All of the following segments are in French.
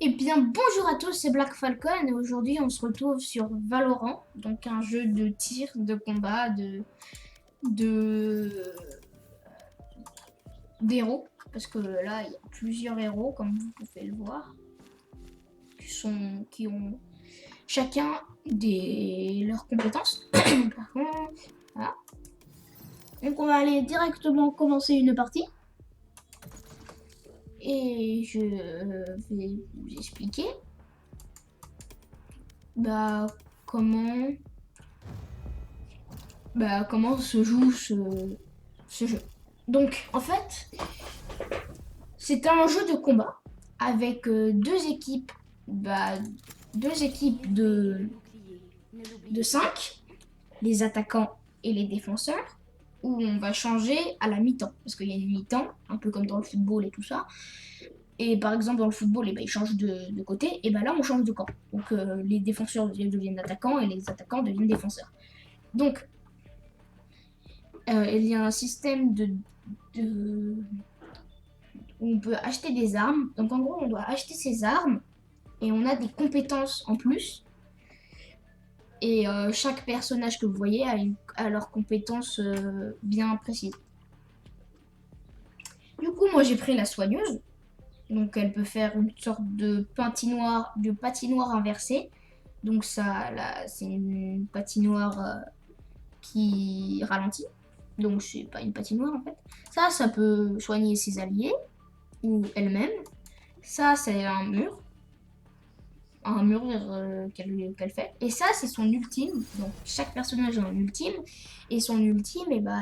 Eh bien, bonjour à tous, c'est Black Falcon et aujourd'hui on se retrouve sur Valorant, donc un jeu de tir, de combat, de d'héros, parce que là il y a plusieurs héros comme vous pouvez le voir, qui ont chacun leurs compétences. Par contre, voilà. Donc on va aller directement commencer une partie et je vais vous expliquer bah, comment comment se joue ce jeu. Donc, en fait, c'est un jeu de combat avec bah, deux équipes de 5, les attaquants et les défenseurs, où on va changer à la mi-temps. Parce qu'il y a une mi-temps, un peu comme dans le football et tout ça. Et par exemple, dans le football, ils changent de côté, et ben là, on change de camp. Donc, les défenseurs deviennent attaquants et les attaquants deviennent défenseurs. Donc, il y a un système de où on peut acheter des armes. Donc en gros, on doit acheter ces armes et on a des compétences en plus. Et chaque personnage que vous voyez a leurs compétences bien précises. Du coup, moi j'ai pris la soigneuse. Donc elle peut faire une sorte de patinoire inversée. Donc ça, là, c'est une patinoire qui ralentit. Donc c'est pas une patinoire en fait. Ça peut soigner ses alliés ou elle-même. Ça, c'est un mur qu'elle fait. Et ça, c'est son ultime. Donc, chaque personnage a un ultime. Et son ultime, et bah,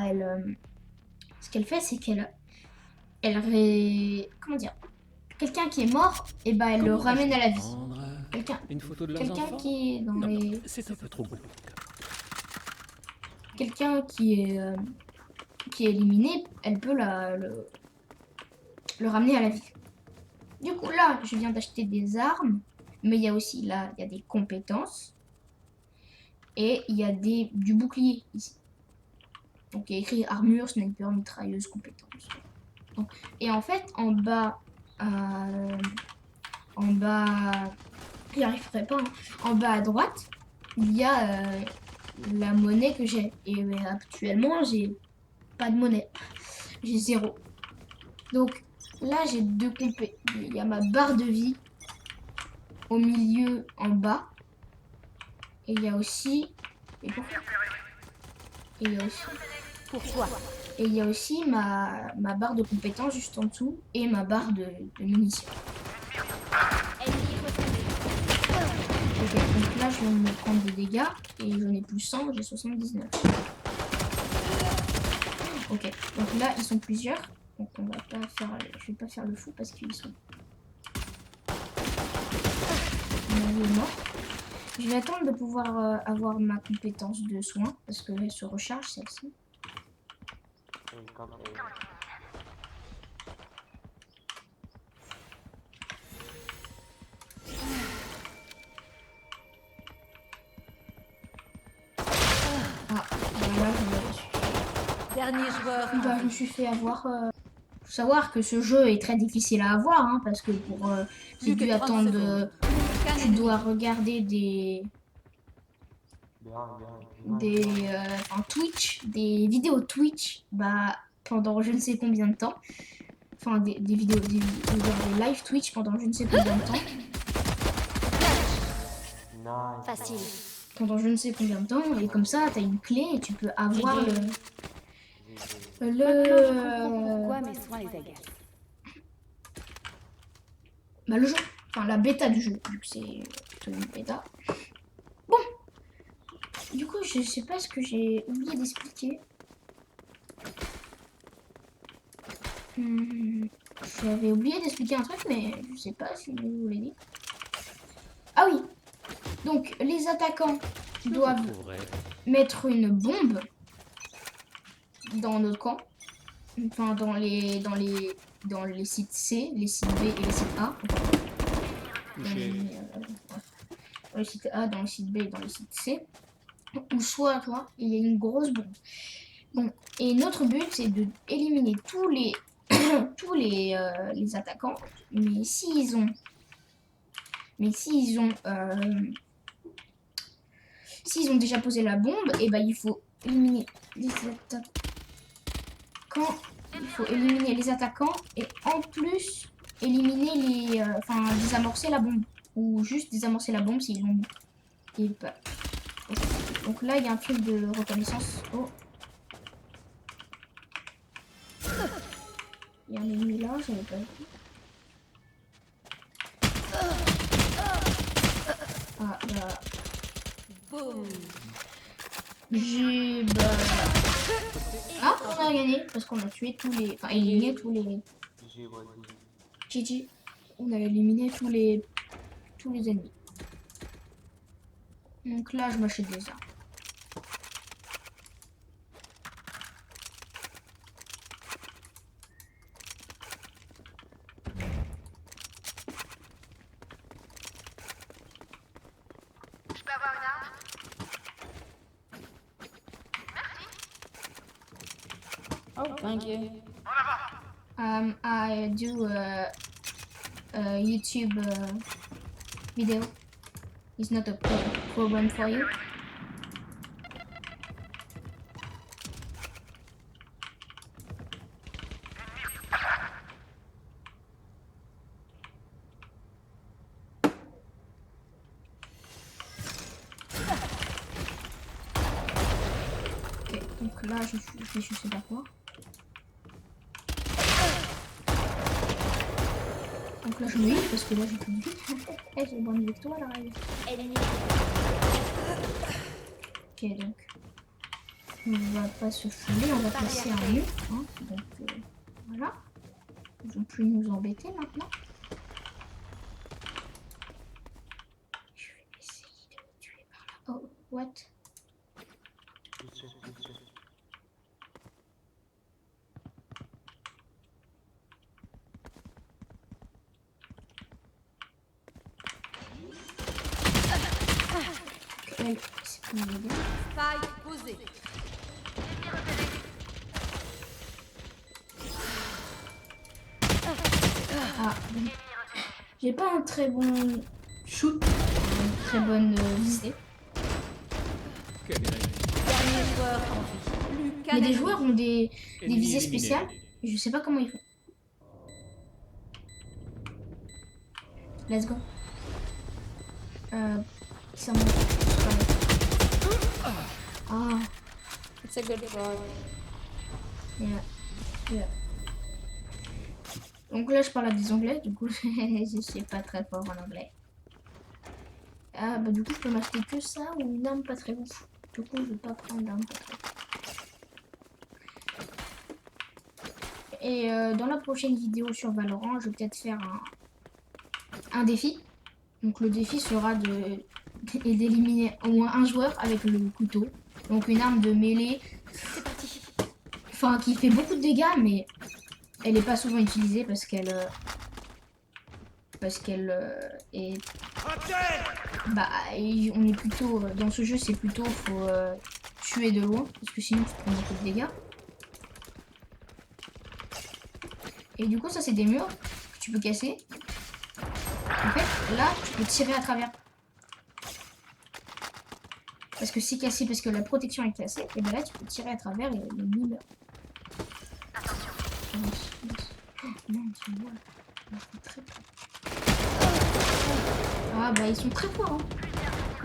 ce qu'elle fait, c'est comment dire, quelqu'un qui est mort, et bah, elle le Comment puis-je ramène à vous la vie. prendre Quelqu'un, une photo de leurs quelqu'un enfants? qui est dans Non, non, les, c'est un peu trop glauque. quelqu'un qui est éliminé, elle peut le ramener à la vie. Du coup, là, je viens d'acheter des armes, mais il y a aussi là, il y a des compétences et il y a du bouclier ici. Donc il y a écrit armure, sniper, mitrailleuse, compétences. Donc, et en fait, euh, en bas, j'y arriverai pas, hein. En bas à droite, il y a la monnaie que j'ai. Et actuellement, j'ai pas de monnaie. J'ai zéro. Donc là, j'ai deux compé. Il y a ma barre de vie au milieu en bas. Et il y a aussi. Et pourquoi Et il y a aussi. Pourquoi? Et il y a aussi ma barre de compétences juste en dessous et ma barre de munitions. Ok, donc là je viens de me prendre des dégâts et j'en ai plus 100, j'ai 79. Ok, donc là ils sont plusieurs, donc on va pas faire, je vais pas faire le fou parce qu'ils sont. Mon est mort. Je vais attendre de pouvoir avoir ma compétence de soin parce qu'elle se recharge celle-ci. Ah, voilà, je me suis. Dernier joueur. Bah, je me suis fait avoir. Faut savoir que ce jeu est très difficile à avoir, hein, parce que j'ai Plus que dû 30 attendre. secondes. Aucun Tu ennemi. dois regarder enfin, Twitch, des vidéos Twitch, bah, pendant je ne sais combien de temps. Enfin, des vidéos, des live Twitch pendant je ne sais combien de temps. Facile. Pendant je ne sais combien de temps. Et comme ça, t'as une clé et tu peux avoir Maintenant, je comprends pourquoi mes soins les agacent. bah, le jeu. Enfin, la bêta du jeu, vu que c'est plutôt une bêta. Bon, du coup, je sais pas ce que j'ai oublié d'expliquer. J'avais oublié d'expliquer un truc, mais je sais pas si je vous l'ai dit. Ah oui, donc les attaquants doivent mettre une bombe dans notre camp, enfin dans les sites C, les sites B et les sites A. Dans les sites A, dans les sites B et dans les sites C. Ou soit, toi, il y a une grosse bombe. Bon, et notre but, c'est de éliminer tous les attaquants. Mais s'ils ont Mais s'ils ont déjà posé la bombe, et ben il faut éliminer les attaquants. Il faut éliminer les attaquants et en plus éliminer les, enfin désamorcer la bombe ou juste désamorcer la bombe s'ils l'ont mis. Et bah, donc là il y a un truc de reconnaissance. Oh. Il y a un ennemi là, j'avais pas vu. Ah bah. Boum. J'ai bah. Ah, on a gagné parce qu'on a tué tous les. Enfin éliminé tous les. GG. On a éliminé tous les ennemis. Donc là je m'achète des armes. Oh, thank you. I do a YouTube video. It's not a problem for you. Ok, donc là je sais pas quoi. Donc là je me hisse parce que là j'ai plus de vie. Eh, j'ai une bonne victoire là. Ok, donc on va pas se fouler, on va passer un mur. Hein, donc voilà. Ils vont plus nous embêter maintenant. Je vais essayer de me tuer par là. Oh, what? Elle, c'est pas une idée. Faille posée. Ah, bon. J'ai pas un très bon shoot, une très bonne visée. Dernier joueur en vie. Plus qu'un Mais des ennemi. joueurs ont des Ennemi visées éliminé. spéciales. Je sais pas comment ils font. Let's go. Ça monte. Ah, It's a good boy. yeah. Donc là, je parle à des anglais, du coup, je suis pas très fort en anglais. Ah, bah du coup, je peux m'acheter que ça ou une arme pas très ouf. Du coup, je vais pas prendre d'arme pas très ouf. Et dans la prochaine vidéo sur Valorant, je vais peut-être faire un défi. Donc le défi sera d'éliminer au moins un joueur avec le couteau. Donc une arme de mêlée. C'est parti. Enfin, qui fait beaucoup de dégâts, mais elle n'est pas souvent utilisée parce qu'elle est. Bah, on est plutôt dans ce jeu, c'est plutôt faut tuer de loin parce que sinon tu prends beaucoup de dégâts. Et du coup, ça c'est des murs que tu peux casser. En fait, là, tu peux tirer à travers. Parce que c'est cassé, parce que la protection est cassée, et ben là, tu peux tirer à travers et les mille. Attention. Oh, non, tu vois. Ah bah ils sont très forts. Hein.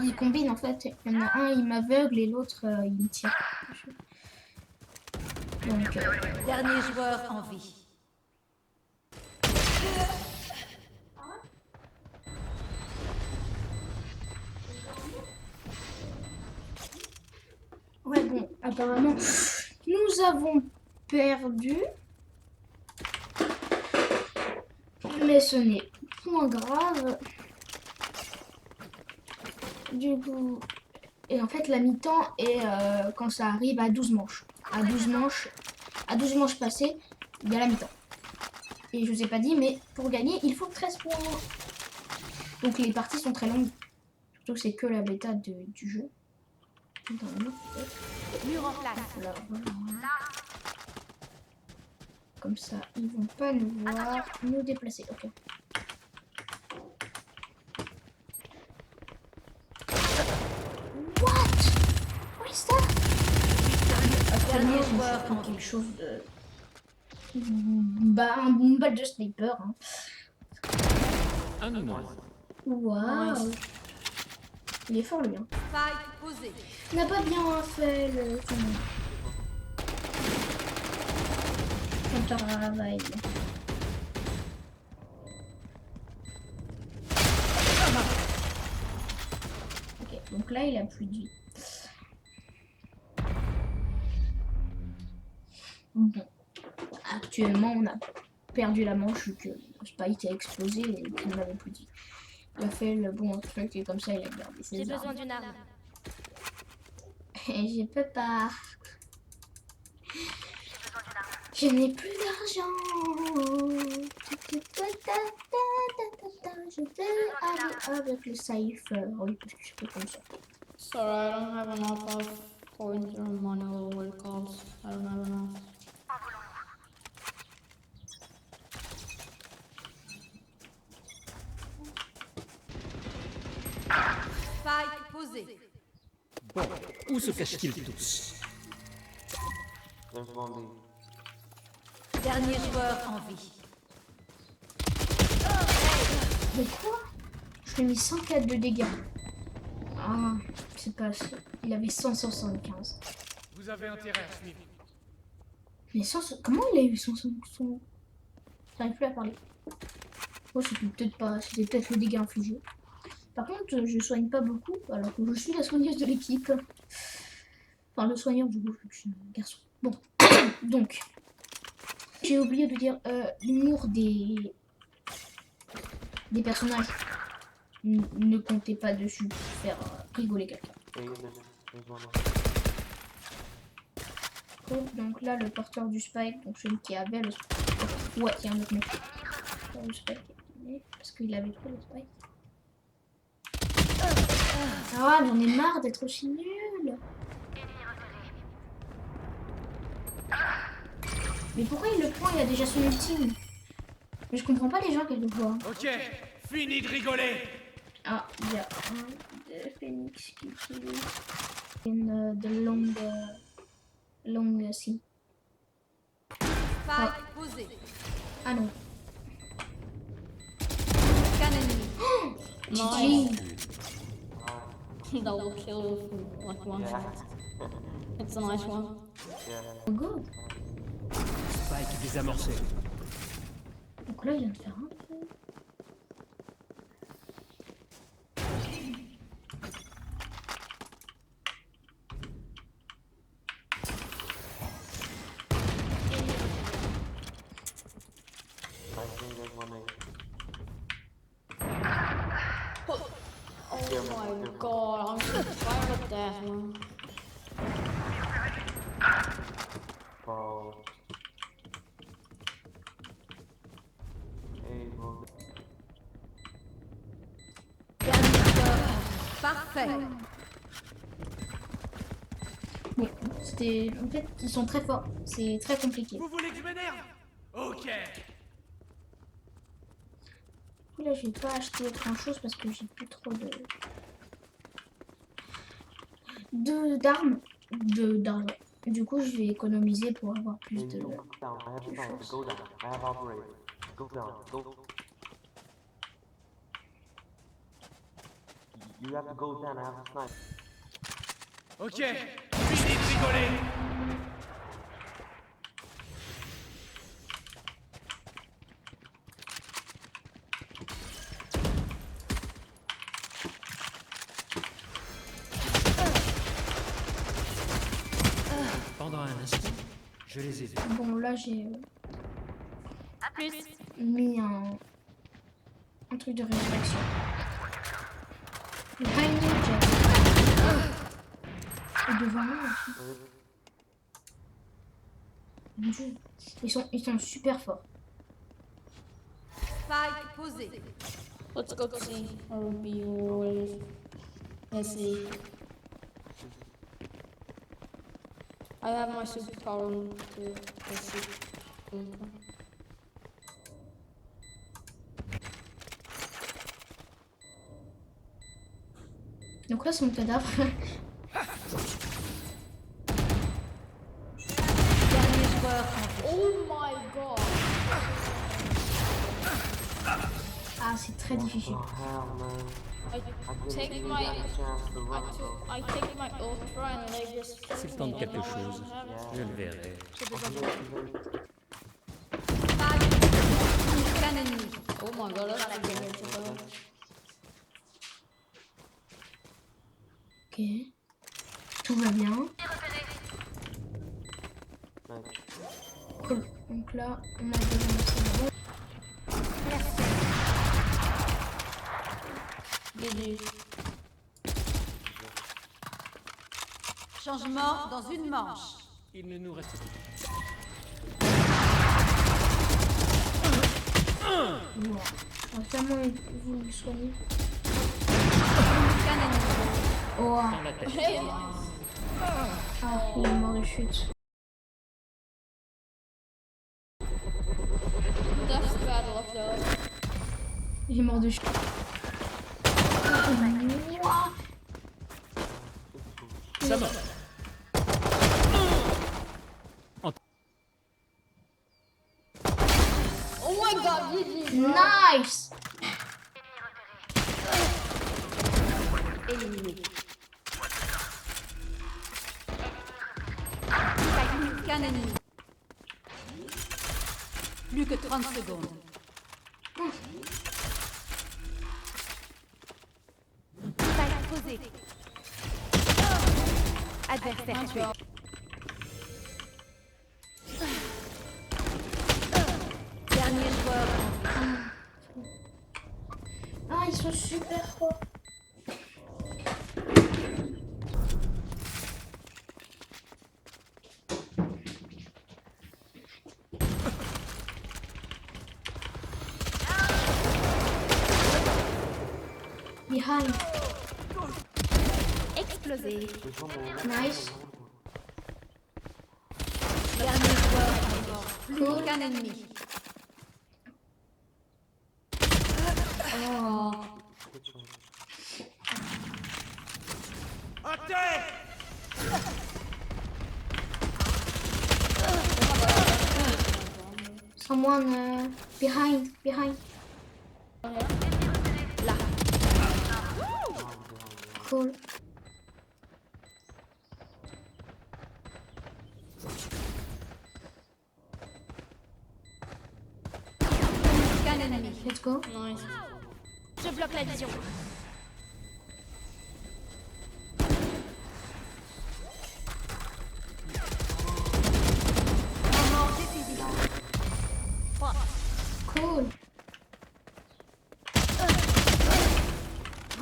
Ils combinent en fait. Il y en a un, il m'aveugle et l'autre, il me tire. Donc, Dernier joueur en vie. ouais, bon, apparemment, nous avons perdu. Mais ce n'est point grave. Du coup, et en fait, la mi-temps est quand ça arrive à 12 manches. À 12 manches passées, il y a la mi-temps. Et je vous ai pas dit, mais pour gagner, il faut 13 points. Donc les parties sont très longues. Surtout que c'est que la bêta du jeu. Mur en place. Voilà, voilà. Comme ça, ils vont pas nous voir nous déplacer. Ok. Actuellement, je me joueur suis pris en quelque vie. chose de... une balle de sniper. Hein. Un de moins. Waouh. Nice. Il est fort, lui. Hein. Spike posé. Il n'a pas bien fait son travail. Ok, donc là, il a plus de vie. Bon. Actuellement, on a perdu la manche vu que Spike a explosé et qu'il n'avait plus de vie. Il a fait le bon truc et comme ça, il a gardé ses J'ai armes. besoin d'une arme. Et j'ai peur pas. Je n'ai plus d'argent. Je vais aller avec le cipher. Oui, parce que je peux comme ça. Sorry, I don't have enough of coins or money or what it calls. I don't have enough. Spike posé. Bon, où se cachent-ils tous? Dernier joueur en vie. Mais quoi? Je lui ai mis 104 de dégâts. Ah, c'est pas assez. Il avait 175. Vous avez intérêt à suivre. Mais comment il a eu 175? J'arrive plus à parler. Moi, c'était peut-être pas. C'était peut-être le dégât infligé. Par contre, je soigne pas beaucoup, alors que je suis la soigneuse de l'équipe. Enfin, le soigneur du coup, vu que je suis un garçon. Bon, donc, j'ai oublié de dire l'humour des personnages. Ne comptez pas dessus pour faire rigoler quelqu'un. Donc là, le porteur du spike, donc celui qui avait le spike. Ouais, il y a un autre mec. Le spike, parce qu'il avait trop le spike. Ah, j'en ai marre d'être aussi nul. Mais pourquoi il le prend? Il a déjà son ultime. Mais je comprends pas les gens quelquefois. Ok, fini de rigoler. Ah, il y a un de Phoenix qui utilise une de longue si. Spike posé. Ah non. Scan ennemi. GG. Double kill with like one shot. It's a nice one. Good. Spike désamorcé. Donc là, il vient de faire un peu. Oh my god, I'm so tired of death, man. Dernier joueur. Parfait. Bon, c'était. En fait, ils sont très forts. C'est très compliqué. Vous voulez que je m'énerve? Ok. Là, je vais pas acheter grand chose parce que j'ai plus trop d'armes. D'argent. Du coup, je vais économiser pour avoir plus de choses. Ok, fini de rigoler. Pendant un instant, je les ai vus. Bon, là, j'ai À plus. mis un truc de résurrection. Le Rainy Jet. Et devant moi aussi. Mon Dieu. Ils sont super forts. Spike posé. Let's go see or be or let's see. I have my superpower to let's see. Donc là, c'est mon cadavre. c'est très difficile. I take my ultra and they just. S'il tente quelque chose, je le verrai. Aucun ennemi. Oh my god, that's a good to go. Ok. Tout va bien. Cool. Donc là, on a besoin de ça. GG. Changement dans une manche. Il ne nous reste plus. Voilà. J'aurais tellement voulu le soigner. Aucun ennemi. Oh, Dans la tête. Hey, ah, il est mort de chute. that's bad luck though. Il est mort de chute. Ouah. Ça va. Oh my god, GG. Nice. Éliminé. Aucun ennemi. Plus que 30 secondes. Spike posé. Adversaire tué. Dernier joueur. Ah, ils sont super forts. Behind. Explosé. Nice. Dernier joueur. Plus qu'aucun ennemi. Oh. À terre! Someone behind. Cool. Aucun ennemi. Let's go. Nice. Je bloque la vision. Cool.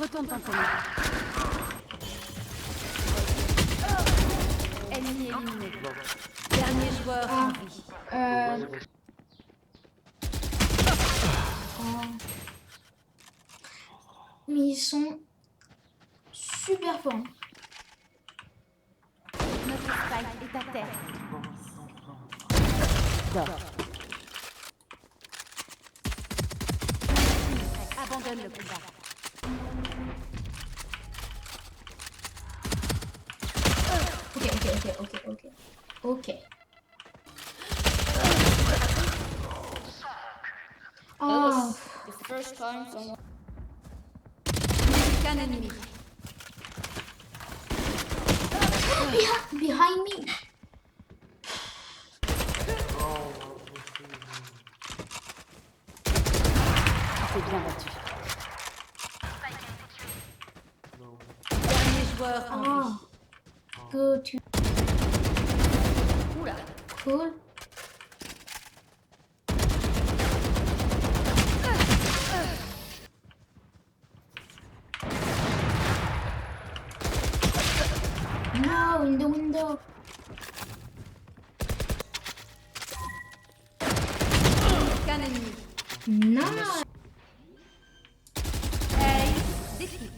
Retourne ton commun. Ennemi éliminé. Dernier joueur en vie. Oh. Mais ils sont super forts. Notre spike est à terre. Abandonne le combat. Ok. That Oh, was the first time someone. Aucun ennemi. behind me. C'est bien battu. Dernier joueur en Oh, vie. good. Oula. Cool. No, in the window. Aucun ennemi. Nice. Hey, d'équipe.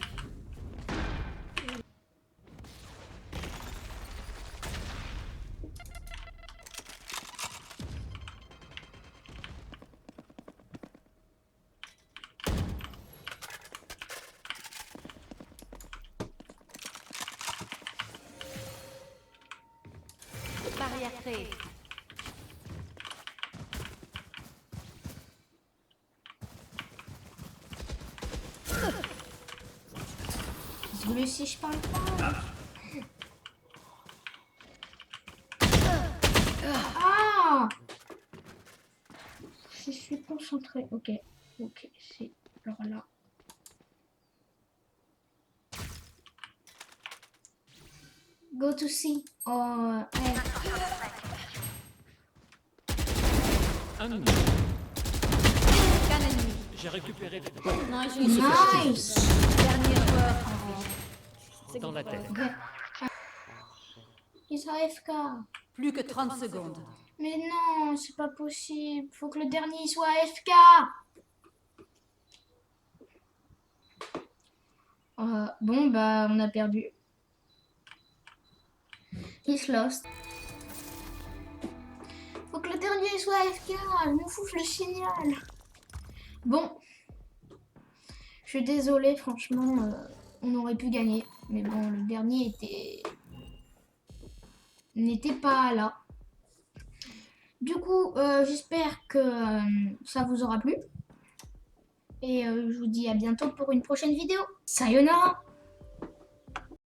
Barrière créée. Mais si je parle pas. Ah! Je suis concentrée. Ok. Ok, c'est alors là. Go to see. Oh, hey. Un ennemi. Aucun ennemi. J'ai récupéré les Non, je suis Nice. Dernier joueur en vie. C'est dans la tête. Ok. Ils sont AFK. Plus que 30 secondes. Mais non, c'est pas possible. Faut que le dernier il soit AFK. Bon, bah, on a perdu. He's lost. Faut que le dernier soit AFK. Je me fous le signal. Bon. Je suis désolée, franchement, on aurait pu gagner. Mais bon, le dernier n'était pas là. Du coup, j'espère que ça vous aura plu. Et je vous dis à bientôt pour une prochaine vidéo. Sayonara!